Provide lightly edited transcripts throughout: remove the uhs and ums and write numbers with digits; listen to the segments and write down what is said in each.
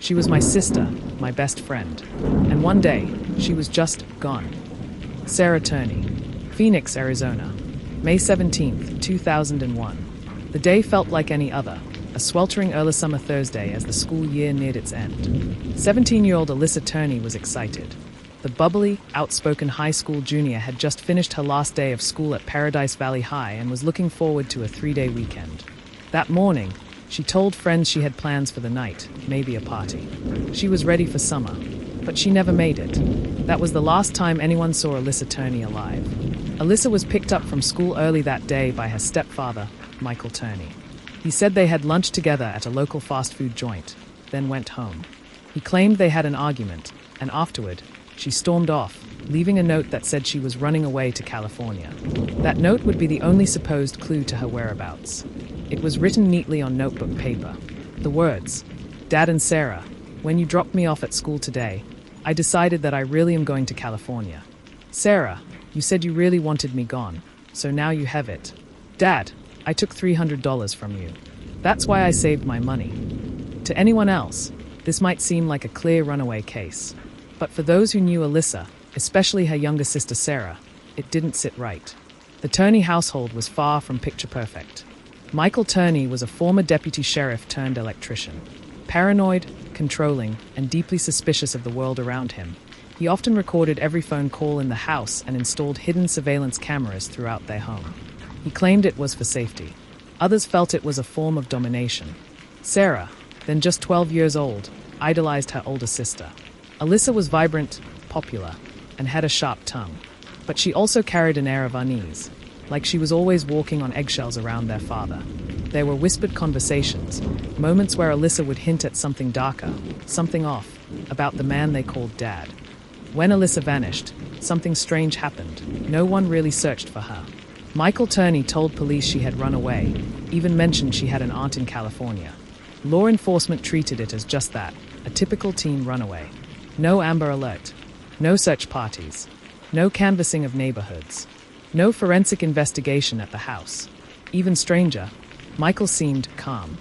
She was my sister, my best friend. And one day, she was just gone. Sarah Turney, Phoenix, Arizona, May 17, 2001. The day felt like any other, a sweltering early summer Thursday as the school year neared its end. 17-year-old Alissa Turney was excited. The bubbly, outspoken high school junior had just finished her last day of school at Paradise Valley High and was looking forward to a 3-day weekend. That morning, she told friends she had plans for the night, maybe a party. She was ready for summer, but she never made it. That was the last time anyone saw Alissa Turney alive. Alissa was picked up from school early that day by her stepfather, Michael Turney. He said they had lunch together at a local fast food joint, then went home. He claimed they had an argument, and afterward, she stormed off, leaving a note that said she was running away to California. That note would be the only supposed clue to her whereabouts. It was written neatly on notebook paper. The words, "Dad and Sarah, when you dropped me off at school today, I decided that I really am going to California. Sarah, you said you really wanted me gone, so now you have it. Dad, I took $300 from you. That's why I saved my money." To anyone else, this might seem like a clear runaway case. But for those who knew Alissa, especially her younger sister Sarah, it didn't sit right. The Turney household was far from picture perfect. Michael Turney was a former deputy sheriff turned electrician. Paranoid, controlling, and deeply suspicious of the world around him, he often recorded every phone call in the house and installed hidden surveillance cameras throughout their home. He claimed it was for safety. Others felt it was a form of domination. Sarah, then just 12 years old, idolized her older sister. Alissa was vibrant, popular, and had a sharp tongue. But she also carried an air of unease, like she was always walking on eggshells around their father. There were whispered conversations, moments where Alissa would hint at something darker, something off, about the man they called Dad. When Alissa vanished, something strange happened. No one really searched for her. Michael Turney told police she had run away, even mentioned she had an aunt in California. Law enforcement treated it as just that, a typical teen runaway. No Amber Alert, no search parties, no canvassing of neighborhoods, no forensic investigation at the house. Even stranger, Michael seemed calm.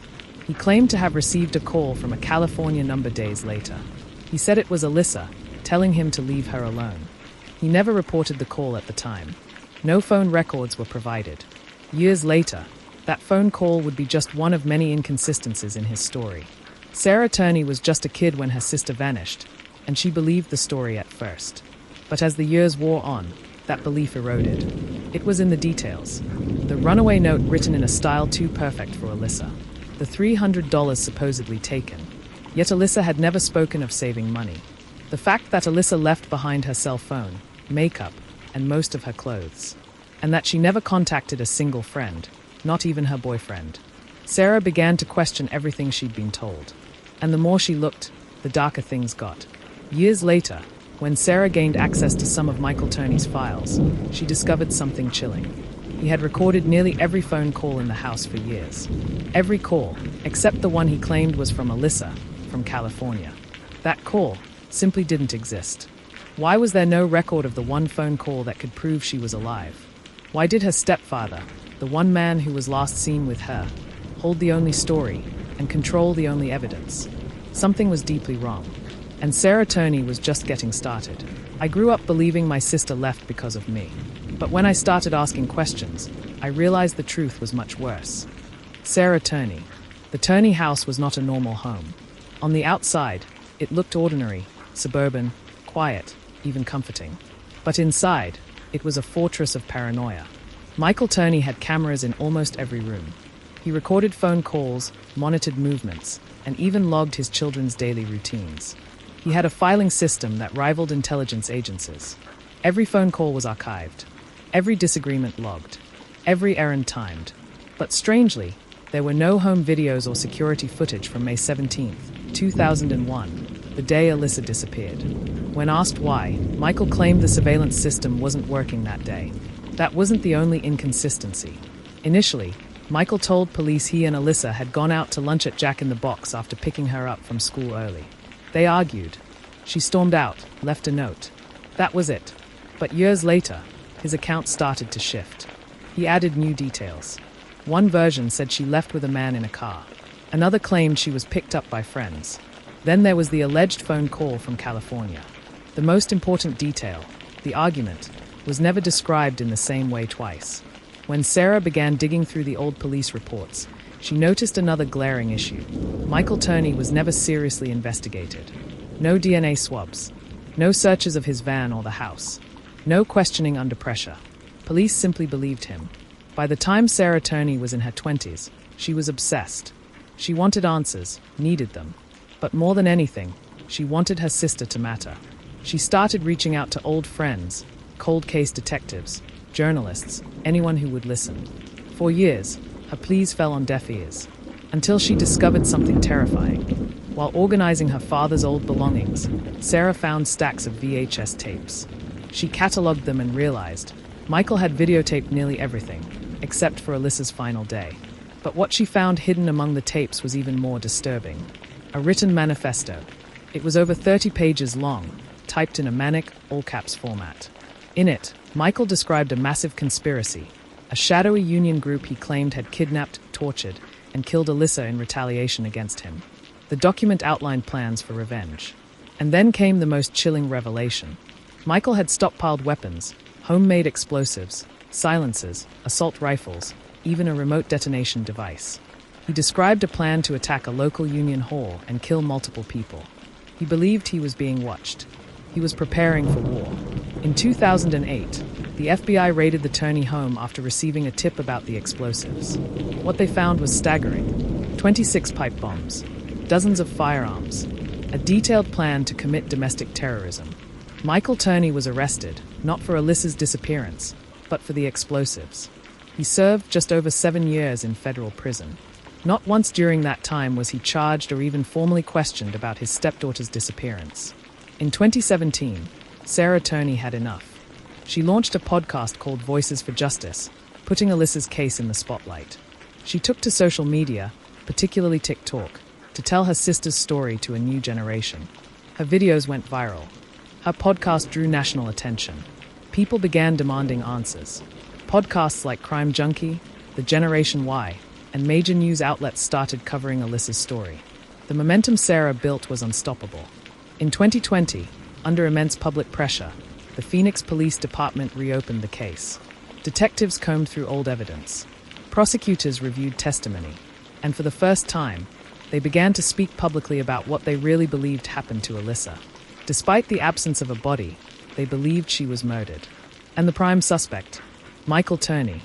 He claimed to have received a call from a California number days later. He said it was Alissa, telling him to leave her alone. He never reported the call at the time. No phone records were provided. Years later, that phone call would be just one of many inconsistencies in his story. Sarah Turney was just a kid when her sister vanished, and she believed the story at first. But as the years wore on, that belief eroded. It was in the details. The runaway note written in a style too perfect for Alissa. The $300 supposedly taken. Yet Alissa had never spoken of saving money. The fact that Alissa left behind her cell phone, makeup, and most of her clothes. And that she never contacted a single friend, not even her boyfriend. Sarah began to question everything she'd been told. And the more she looked, the darker things got. Years later, when Sarah gained access to some of Michael Turney's files, she discovered something chilling. He had recorded nearly every phone call in the house for years. Every call, except the one he claimed was from Alissa, from California. That call simply didn't exist. Why was there no record of the one phone call that could prove she was alive? Why did her stepfather, the one man who was last seen with her, hold the only story and control the only evidence? Something was deeply wrong. And Sarah Turney was just getting started. I grew up believing my sister left because of me. But when I started asking questions, I realized the truth was much worse. Sarah Turney. The Turney house was not a normal home. On the outside, it looked ordinary, suburban, quiet, even comforting. But inside, it was a fortress of paranoia. Michael Turney had cameras in almost every room. He recorded phone calls, monitored movements, and even logged his children's daily routines. He had a filing system that rivaled intelligence agencies. Every phone call was archived, every disagreement logged, every errand timed. But strangely, there were no home videos or security footage from May 17, 2001, the day Alissa disappeared. When asked why, Michael claimed the surveillance system wasn't working that day. That wasn't the only inconsistency. Initially, Michael told police he and Alissa had gone out to lunch at Jack in the Box after picking her up from school early. They argued. She stormed out, left a note. That was it. But years later, his account started to shift. He added new details. One version said she left with a man in a car. Another claimed she was picked up by friends. Then there was the alleged phone call from California. The most important detail, the argument, was never described in the same way twice. When Sarah began digging through the old police reports, she noticed another glaring issue. Michael Turney was never seriously investigated. No DNA swabs. No searches of his van or the house. No questioning under pressure. Police simply believed him. By the time Sarah Turney was in her 20s, she was obsessed. She wanted answers, needed them. But more than anything, she wanted her sister to matter. She started reaching out to old friends, cold case detectives, journalists, anyone who would listen. For years, her pleas fell on deaf ears, until she discovered something terrifying. While organizing her father's old belongings, Sarah found stacks of VHS tapes. She cataloged them and realized Michael had videotaped nearly everything, except for Alissa's final day. But what she found hidden among the tapes was even more disturbing. A written manifesto. It was over 30 pages long, typed in a manic, all-caps format. In it, Michael described a massive conspiracy, a shadowy union group he claimed had kidnapped, tortured, and killed Alissa in retaliation against him. The document outlined plans for revenge. And then came the most chilling revelation. Michael had stockpiled weapons, homemade explosives, silencers, assault rifles, even a remote detonation device. He described a plan to attack a local union hall and kill multiple people. He believed he was being watched. He was preparing for war. In 2008, the FBI raided the Turney home after receiving a tip about the explosives. What they found was staggering. 26 pipe bombs, dozens of firearms, a detailed plan to commit domestic terrorism. Michael Turney was arrested, not for Alissa's disappearance, but for the explosives. He served just over 7 years in federal prison. Not once during that time was he charged or even formally questioned about his stepdaughter's disappearance. In 2017, Sarah Turney had enough. She launched a podcast called Voices for Justice, putting Alissa's case in the spotlight. She took to social media, particularly TikTok, to tell her sister's story to a new generation. Her videos went viral. Her podcast drew national attention. People began demanding answers. Podcasts like Crime Junkie, The Generation Y, and major news outlets started covering Alissa's story. The momentum Sarah built was unstoppable. In 2020, under immense public pressure, the Phoenix Police Department reopened the case. Detectives combed through old evidence. Prosecutors reviewed testimony. And for the first time, they began to speak publicly about what they really believed happened to Alissa. Despite the absence of a body, they believed she was murdered. And the prime suspect, Michael Turney.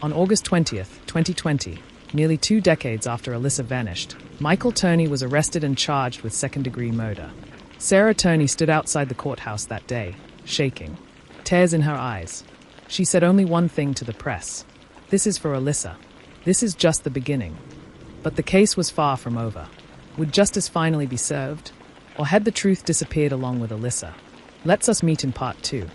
On August 20th, 2020, nearly 2 decades after Alissa vanished, Michael Turney was arrested and charged with second-degree murder. Sarah Turney stood outside the courthouse that day, shaking, tears in her eyes. She said only one thing to the press. "This is for Alissa. This is just the beginning." But the case was far from over. Would justice finally be served? Or had the truth disappeared along with Alissa? Let's us meet in part 2.